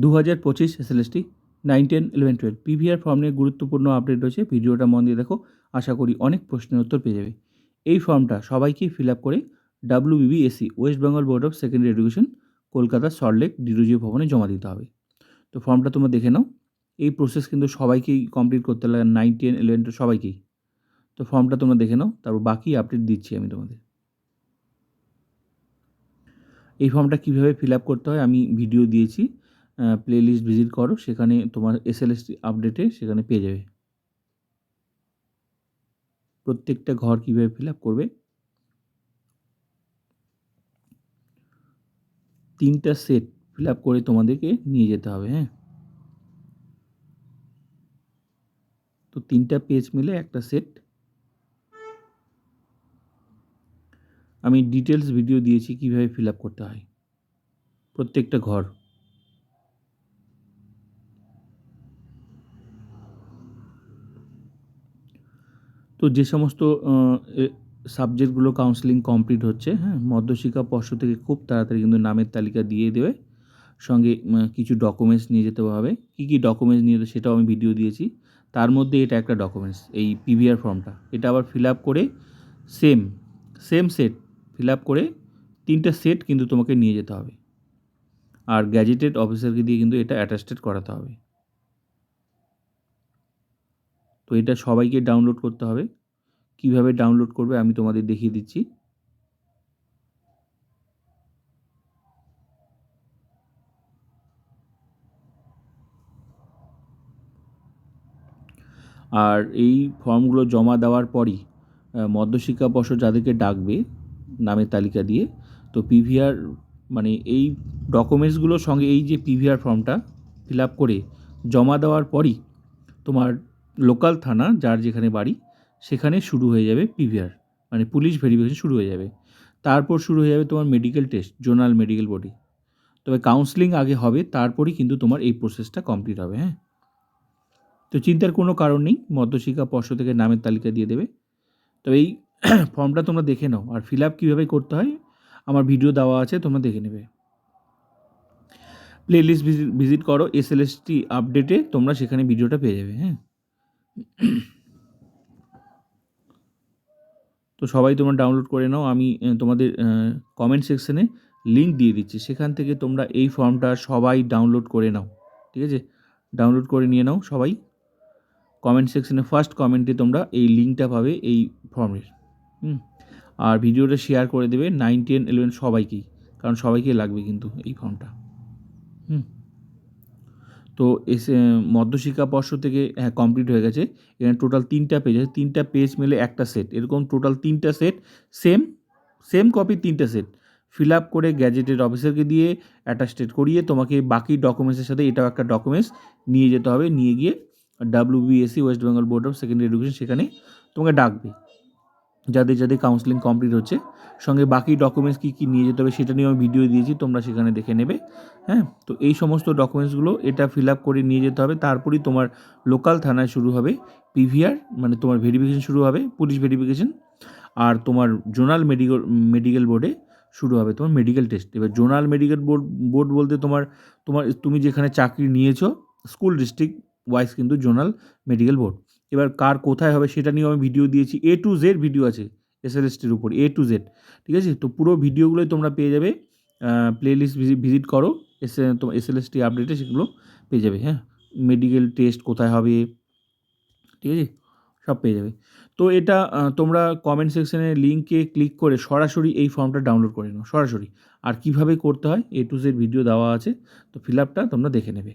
2025 SLST 9, 10, 11, 12 PVR form নিয়ে গুরুত্বপূর্ণ update রয়েছে। ভিডিওটা মন দিয়ে দেখো, আশা করি অনেক প্রশ্নের উত্তর পেয়ে যাবে। এই ফর্মটা সবাইকেই ফিল আপ করে WBBSE West Bengal board of secondary education Kolkata Salt Lake Derozio ভবনে জমা দিতে হবে। তো ফর্মটা তোমরা দেখে নাও। এই প্রসেস কিন্তু সবাইকেই কমপ্লিট করতে লাগে, 9, 10, 11, 12 সবাইকেই। তো ফর্মটা তোমরা দেখে নাও, তারপর বাকি আপডেট দিচ্ছি আমি তোমাদের। এই ফর্মটা কীভাবে ফিল আপ করতে হয় আমি ভিডিও দিয়েছি, প্লেলিস্ট ভিজিট করো, সেখানে তোমার এসএলএসটি আপডেটে সেখানে পেয়ে যাবে প্রত্যেকটা ঘর কীভাবে ফিল আপ করবে। 3টা সেট ফিল আপ করে তোমাদেরকে নিয়ে যেতে হবে। হ্যাঁ, তো 3টা পেজ মিলে একটা সেট। আমি ডিটেলস ভিডিও দিয়েছি কীভাবে ফিল আপ করতে হয় প্রত্যেকটা ঘর। তো যে সমস্ত সাবজেক্টগুলো কাউন্সেলিং কমপ্লিট হচ্ছে, হ্যাঁ, মধ্যশিক্ষা পর্ষদ থেকে খুব তাড়াতাড়ি কিন্তু নামের তালিকা দিয়ে দেবে। সঙ্গে কিছু ডকুমেন্টস নিয়ে যেতে হবে। কী কী ডকুমেন্টস নিয়ে যেতে সেটাও আমি ভিডিও দিয়েছি। তার মধ্যে এটা একটা ডকুমেন্টস, এই পিভিআর ফর্মটা। এটা আবার ফিল আপ করে সেম সেট ফিল আপ করে 3টা সেট কিন্তু তোমাকে নিয়ে যেতে হবে। আর গ্যাজেটেড অফিসারকে দিয়ে কিন্তু এটা অ্যাটাস্টেড করাতে হবে। তো এটা সবাইকে ডাউনলোড করতে হবে। কিভাবে ডাউনলোড করবে আমি তোমাদের দেখিয়ে দিচ্ছি। আর এই ফর্মগুলো জমা দেওয়ার পরই মধ্যশিক্ষা পর্ষদ যাদেরকে ডাকবে নামের তালিকা দিয়ে, তো পিভিআর মানে এই ডকুমেন্টসগুলোর সঙ্গে এই যে পিভিআর ফর্মটা ফিল আপ করে জমা দেওয়ার পরই তোমার লোকাল থানা যার যেখানে বাড়ি সেখানে শুরু হয়ে যাবে পিভিআর, মানে পুলিশ ভেরিফিকেশন শুরু হয়ে যাবে। তারপর শুরু হয়ে যাবে তোমার medical test zonal medical body. তবে কাউন্সেলিং আগে হবে, তারপরই কিন্তু তোমার এই প্রসেসটা কমপ্লিট হবে। হ্যাঁ, তো চিন্তার কোনো কারণ নেই, মধ্যশিক্ষা পর্ষদ থেকে নামের তালিকা দিয়ে দেবে। তবে এই ফর্মটা তোমরা দেখে নাও, আর ফিল আপ কীভাবে করতে হয় আমার ভিডিও দেওয়া আছে, তোমরা দেখে নেবে। প্লেলিস্ট ভিজিট করো, এসএলএসটি আপডেটে তোমরা সেখানে ভিডিওটা পেয়ে যাবে। হ্যাঁ, তো সবাই তোমরা ডাউনলোড করে নাও। আমি তোমাদের কমেন্ট সেকশনে লিঙ্ক দিয়ে দিচ্ছি, সেখান থেকে তোমরা এই ফর্মটা সবাই ডাউনলোড করে নাও। ঠিক আছে, ডাউনলোড করে নিয়ে নাও সবাই। কমেন্ট সেকশনে ফার্স্ট কমেন্টে তোমরা এই লিঙ্কটা পাবে এই ফর্মের। আর ভিডিওটা শেয়ার করে দেবে 9, 10, 11 সবাইকেই, কারণ সবাইকে লাগবে কিন্তু এই ফর্মটা। তো মধ্যশিক্ষা পর্ষদ থেকে হ্যাঁ কমপ্লিট হয়ে গেছে। এখানে টোটাল 3টা পেজ আছে, 3টা পেজ মিলে একটা সেট, এরকম টোটাল 3টা সেট সেম কপি 3টা সেট ফিল আপ করে গ্যাজেটেড অফিসারকে দিয়ে অ্যাটাস্টেড করিয়ে তোমাকে বাকি ডকুমেন্টসের সাথে এটাও একটা ডকুমেন্টস নিয়ে যেতে হবে। নিয়ে গিয়ে WBSE West Bengal board of secondary education সেখানে তোমাকে ডাকবে, যাদের কাউন্সেলিং কমপ্লিট হচ্ছে। সঙ্গে বাকি ডকুমেন্টস কী কী নিয়ে যেতে হবে সেটা নিয়ে আমি ভিডিও দিয়েছি, তোমরা সেখানে দেখে নেবে। হ্যাঁ, তো এই সমস্ত ডকুমেন্টসগুলো এটা ফিল আপ করে নিয়ে যেতে হবে। তারপরেই তোমার লোকাল থানায় শুরু হবে পিভিআর, মানে তোমার ভেরিফিকেশন শুরু হবে, পুলিশ ভেরিফিকেশন। আর তোমার জোনাল মেডিকেল বোর্ডে শুরু হবে তোমার মেডিকেল টেস্ট। এবার জোনাল মেডিকেল বোর্ড বলতে তুমি যেখানে চাকরি নিয়েছো স্কুল ডিস্ট্রিক্ট ওয়াইজ কিন্তু জোনাল মেডিকেল বোর্ড। এবার কার কোথায় হবে সেটা নিয়েও আমি ভিডিও দিয়েছি, A to Z ভিডিও আছে এসএলএসটির উপর, A to Z। ঠিক আছে, তো পুরো ভিডিওগুলোই তোমরা পেয়ে যাবে। প্লেলিস্ট ভিজিট করো, তোমার এসএলএসটি আপডেটে সেগুলো পেয়ে যাবে। হ্যাঁ, মেডিকেল টেস্ট কোথায় হবে, ঠিক আছে, সব পেয়ে যাবে। তো এটা তোমরা কমেন্ট সেকশানে লিঙ্কে ক্লিক করে সরাসরি এই ফর্মটা ডাউনলোড করে নাও সরাসরি। আর কীভাবে করতে হয় A to Z ভিডিও দেওয়া আছে, তো ফিল আপটা তোমরা দেখে নেবে।